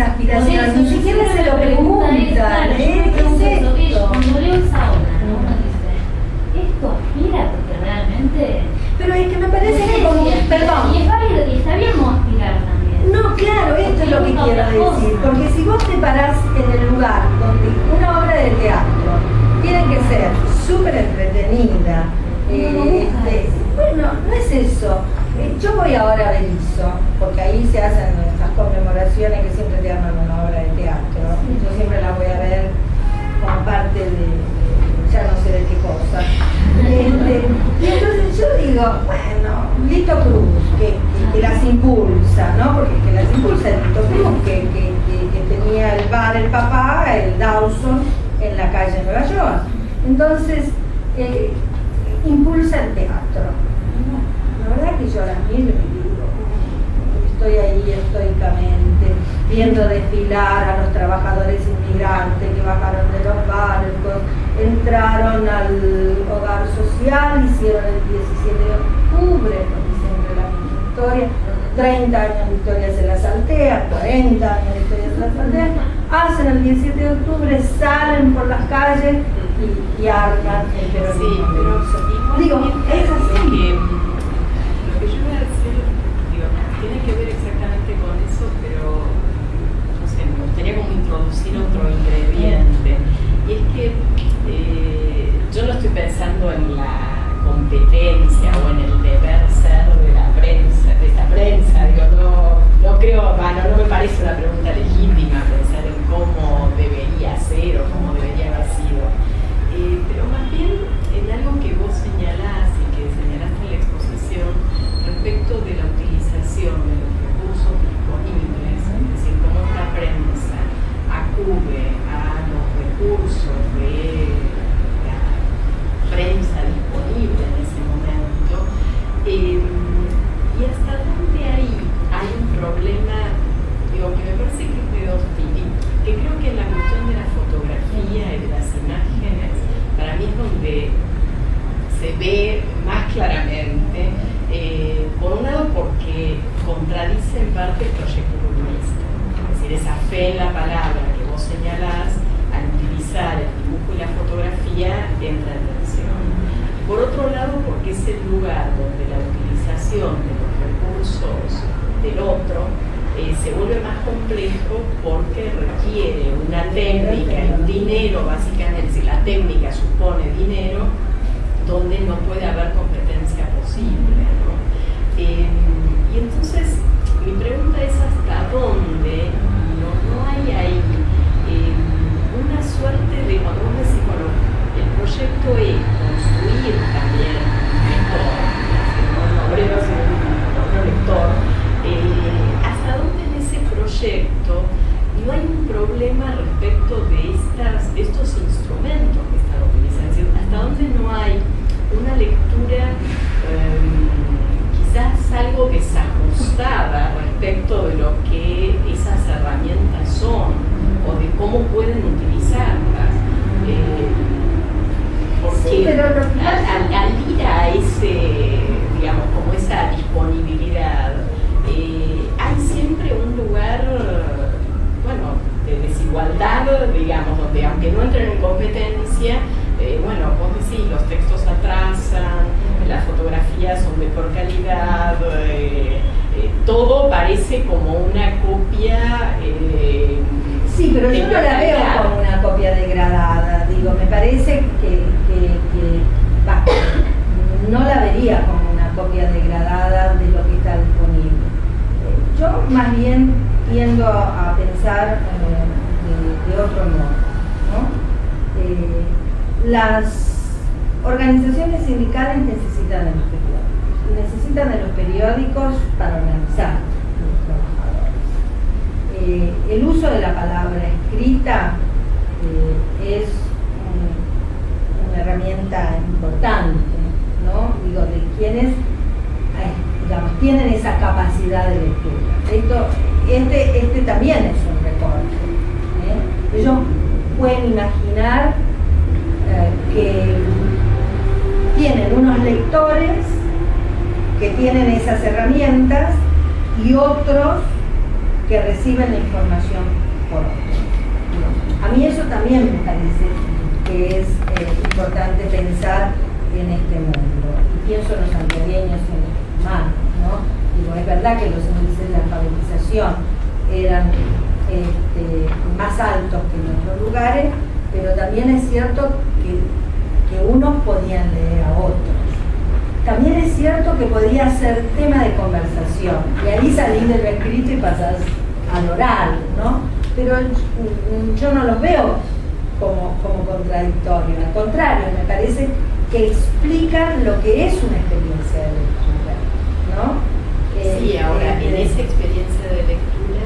esa aspiración, ni siquiera se lo preguntan. Cuando leo esa obra, ¿no? Uno dice, ¿esto aspira? Porque realmente... Pero es que me parece que como... Perdón. Y es válido, y está bien no aspirar también. No, claro, esto es lo que quiero decir. Porque si vos te parás en el lugar donde una obra de teatro tiene que ser súper entretenida, bueno, no es eso. Yo voy ahora a Berisso, porque ahí se hacen estas conmemoraciones que siempre te arman una obra de teatro. Yo siempre la voy a ver como parte de ya no sé de qué cosa. Y entonces yo digo, bueno, Lito Cruz, que las impulsa, ¿no? Porque que las impulsa es Lito Cruz, que tenía el bar El Papá, el Dawson, en la calle de Nueva York. Entonces, impulsa el teatro. La verdad que yo ahora mismo digo, estoy ahí estoicamente viendo desfilar a los trabajadores inmigrantes que bajaron de los barcos, entraron al hogar social, hicieron el 17 de octubre, porque siempre la misma historia, 30 años de historia se las saltea, 40 años de historia se las saltea, hacen el 17 de octubre, salen por las calles y arman el peronismo. Sí, pero digo, es así. Lo que yo iba a decir, digo, tiene que ver exactamente con eso, pero no sé, me gustaría como introducir otro ingrediente. Y es que yo no estoy pensando en la competencia o en el deber ser de la prensa, de esta prensa, digo, no creo, no me parece una pregunta legítima pensar en cómo debería ser o cómo debería haber sido. Pero más bien en algo que vos señalás y que señalaste en la exposición respecto de la utilización de los recursos disponibles, es decir, cómo esta prensa acude a los recursos de la prensa disponible en ese momento, y hasta dónde ahí hay un problema, digo, que me parece que es de dos tipos, que creo que en la cuestión de la fotografía y de las imágenes, para mí es donde se ve más claramente, por un lado porque contradice en parte el proyecto comunista, es decir, esa fe en la palabra que vos señalás al utilizar el dibujo y la fotografía entra en tensión. Por otro lado, porque es el lugar donde la utilización de los recursos del otro se vuelve más complejo porque requiere una técnica y un dinero, básicamente, es decir, la técnica supone dinero, donde no puede haber competencia posible, ¿no? Y entonces, mi pregunta es hasta dónde no hay ahí una suerte de, cuando vos decís, bueno, el proyecto es construir también un obrero, un lector, hasta dónde en ese proyecto no hay un problema respecto de estos instrumentos que están utilizando, hasta dónde no hay una lectura quizás algo desajustada respecto de lo que esas herramientas son o de cómo pueden utilizarlas, porque sí, pero al ir a ese, digamos, como esa disponibilidad, hay siempre un lugar, bueno, de desigualdad, digamos, donde aunque no entren en competencia, bueno, vos decís, los textos atrasan, las fotografías son de peor calidad, todo parece como una copia. Sí, pero yo no la veo como una copia degradada, digo, me parece que no la vería como una copia degradada de lo que está disponible. Yo más bien tiendo a pensar de otro modo, ¿no? Las organizaciones sindicales necesitan de los periódicos para organizar a los trabajadores. El uso de la palabra escrita es una herramienta importante, ¿no? Digo, de quienes digamos, tienen esa capacidad de lectura. Este también es un recorte. Ellos pueden imaginar que tienen unos lectores que tienen esas herramientas y otros que reciben la información por otros. A mí eso también me parece que es importante pensar en este mundo. Y pienso en los santiagueños y en los humanos, ¿no? Digo, es verdad que los índices de alfabetización eran más altos que en otros lugares, pero también es cierto que unos podían leer a otros. También es cierto que podía ser tema de conversación, y ahí salís del escrito y pasás al oral, ¿no? Pero yo no los veo como contradictorios, al contrario, me parece que explican lo que es una experiencia de lectura, ¿no? Sí, ahora, en esa experiencia de lectura,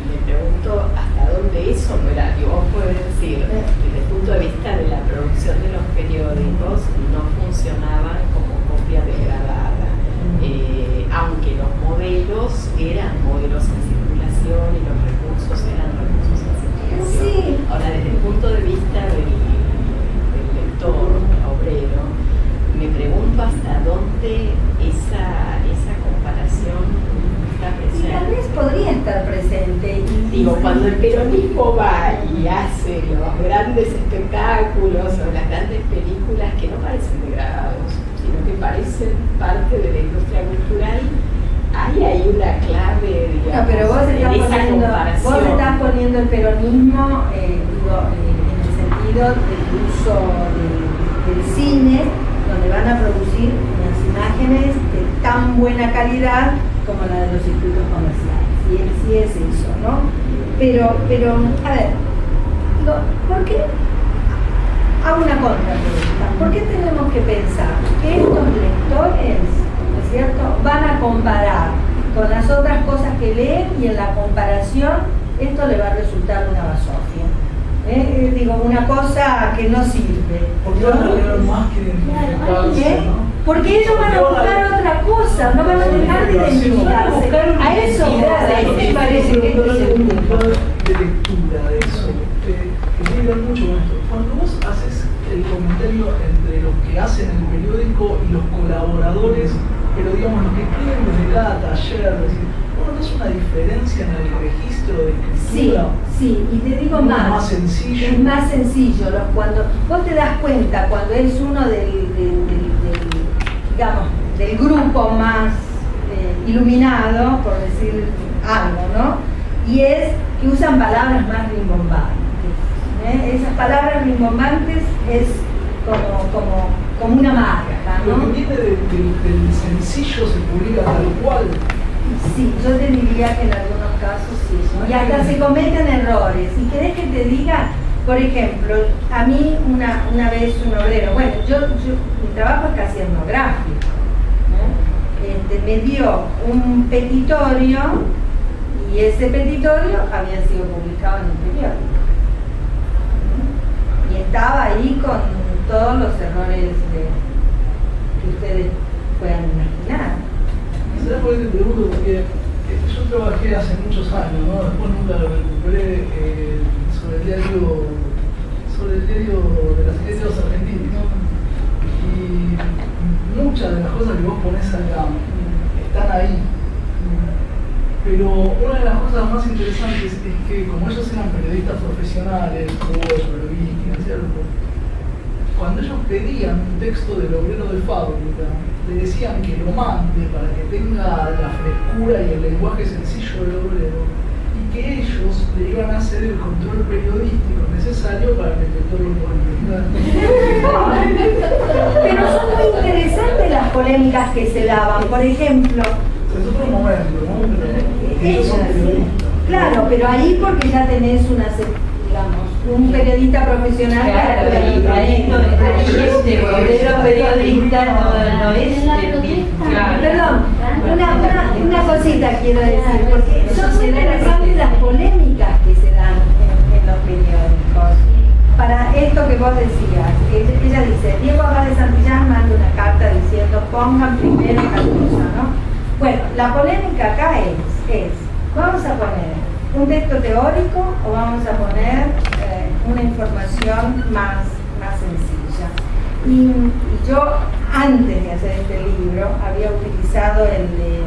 me pregunto hasta dónde eso, vos podés decir, desde el punto de vista de la producción de los periódicos, no funcionaban como copia degradada, aunque los modelos eran modelos en circulación y los recursos eran recursos en circulación. Sí. Ahora, desde el punto de vista del lector obrero, me pregunto hasta dónde esa comparación está presente. Y tal vez podría estar presente. Digo, cuando el peronismo va y hace los grandes espectáculos o las grandes películas que no parecen degradados, sino que parecen parte de la industria cultural, hay ahí una clave, digamos, no, pero vos estás poniendo el peronismo en el sentido del uso del cine, donde van a producir unas imágenes de tan buena calidad como la de los circuitos comerciales. Sí es eso, ¿no? Pero a ver, ¿por qué? Hago una contrapregunta. ¿Por qué tenemos que pensar que estos lectores, ¿no es cierto?, van a comparar con las otras cosas que leen y en la comparación esto le va a resultar una basofia? Digo, una cosa que no sirve. Porque van a leer más que identificarse, ¿no? Porque ellos van a buscar otra cosa, no van a dejar de identificarse. A eso me parece que esto es un punto de lectura de eso, que tiene que ver mucho con esto. Cuando vos haces el comentario entre los que hacen el periódico y los colaboradores, pero digamos los que escriben desde cada taller, decir, ¿no es una diferencia en el registro de escritura? Sí, y te digo ¿Es más. más sencillo? Es más sencillo. Cuando vos te das cuenta, cuando es uno del grupo más iluminado, por decir algo, ¿no? Y es que usan palabras más rimbombantes. Esas palabras rimbombantes es como una marca, ¿no? Lo que viene del sencillo se publica tal cual. Sí, yo te diría que en algunos casos sí. Y hasta se cometen errores. ¿Y querés que te diga? Por ejemplo, a mí una vez un obrero, bueno, mi trabajo es casi etnográfico, ¿no? Me dio un petitorio y ese petitorio había sido publicado en el periódico. Y estaba ahí con todos los errores que ustedes puedan imaginar. ¿Sabes por qué te pregunto? Porque yo trabajé hace muchos años, ¿no? Después nunca lo recuperé sobre el diario de las iglesias argentinas. Y muchas de las cosas que vos ponés acá están ahí. Pero una de las cosas más interesantes es que como ellos eran periodistas profesionales, periodistas, ¿cierto? Cuando ellos pedían un texto del obrero de fábrica, le decían que lo mande para que tenga la frescura y el lenguaje sencillo del obrero, y que ellos le iban a hacer el control periodístico necesario para que el lector lo pueda entender. Pero son muy interesantes las polémicas que se daban. Por ejemplo, Es otro momento, ¿no? Pero ellos son periodistas. Claro, pero ahí porque ya tenés un periodista profesional. Claro, este obrero periodista no es claro. Perdón, una cosita quiero decir, porque son muy interesantes las polémicas que se dan en los periódicos. Para esto que vos decías, ella dice, Diego Abad de Santillán manda una carta diciendo pongan primero tal cosa, ¿no? Bueno, la polémica acá es, ¿vamos a poner un texto teórico o vamos a poner una información más sencilla? Y yo, antes de hacer este libro, había utilizado el de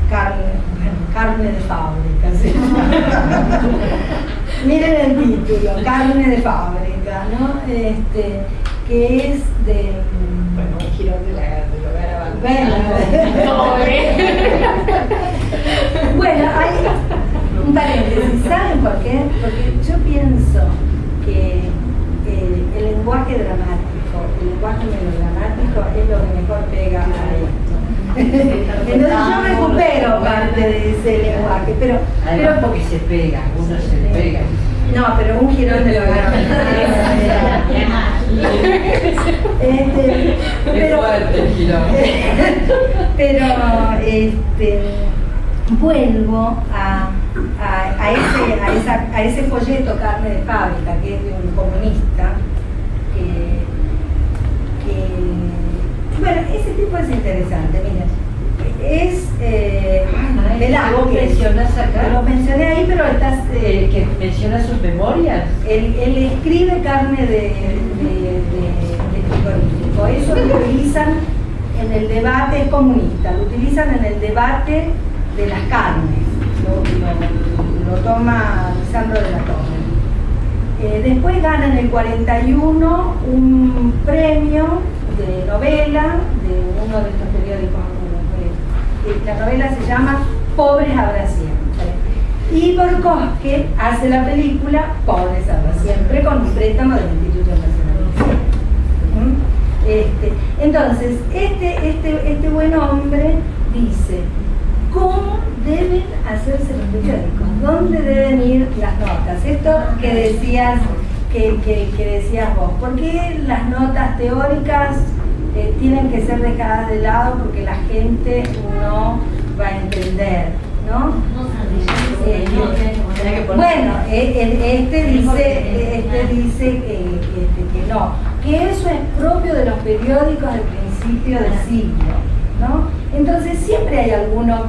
Carl carne de fábrica, ¿sí? Miren el título, carne de fábrica, ¿no? Que es de... Bueno, un girón del hogar abandonado. Bueno, hay un paréntesis, ¿saben por qué? Porque yo pienso que el lenguaje dramático, el lenguaje melodramático es lo que mejor pega a esto. Entonces yo recupero parte de ese lenguaje, pero porque se pega, uno se pega. no, pero un girón de hogar. Vuelvo a ese folleto Carne de Fábrica, que es de un comunista, bueno, ese tipo es interesante, miren. Es Velázquez. Lo mencioné ahí, pero estás... que menciona sus memorias. Él escribe Carne de frigorífico. Eso lo utilizan en el debate comunista, lo utilizan en el debate de las carnes. Lo toma Lisandro de la Torre. Después gana en el 41 un premio de novela de uno de estos periódicos. La novela se llama Pobres habrá siempre. Y Borkowski hace la película Pobres habrá siempre con un préstamo del Instituto Nacional de Cine. Entonces, este buen hombre dice cómo deben hacerse los periódicos, dónde deben ir las notas. Esto que decías, que decías vos, ¿por qué las notas teóricas tienen que ser dejadas de lado porque la gente no va a entender, ¿no? Bueno, este dice que no, que eso es propio de los periódicos del principio del siglo, ¿no? Entonces siempre hay alguno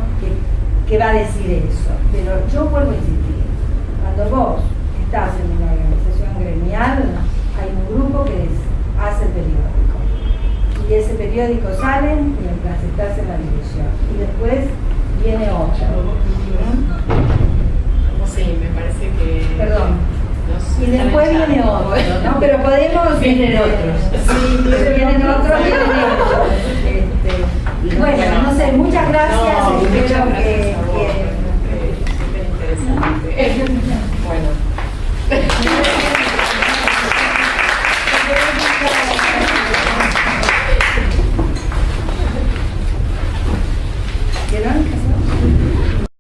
que va a decir eso, pero yo vuelvo a insistir, cuando vos estás en una organización gremial, hay un grupo que hace el periódico. Y ese periódico sale mientras estás en la dirección. Y después viene otro. Sí, me parece que... Perdón. Y después viene otro, ¿no? Pero podemos... Vienen otros. Sí, vienen otros, vienen otros. Bueno, no sé, muchas gracias. Espero que... Súper interesante. Bueno.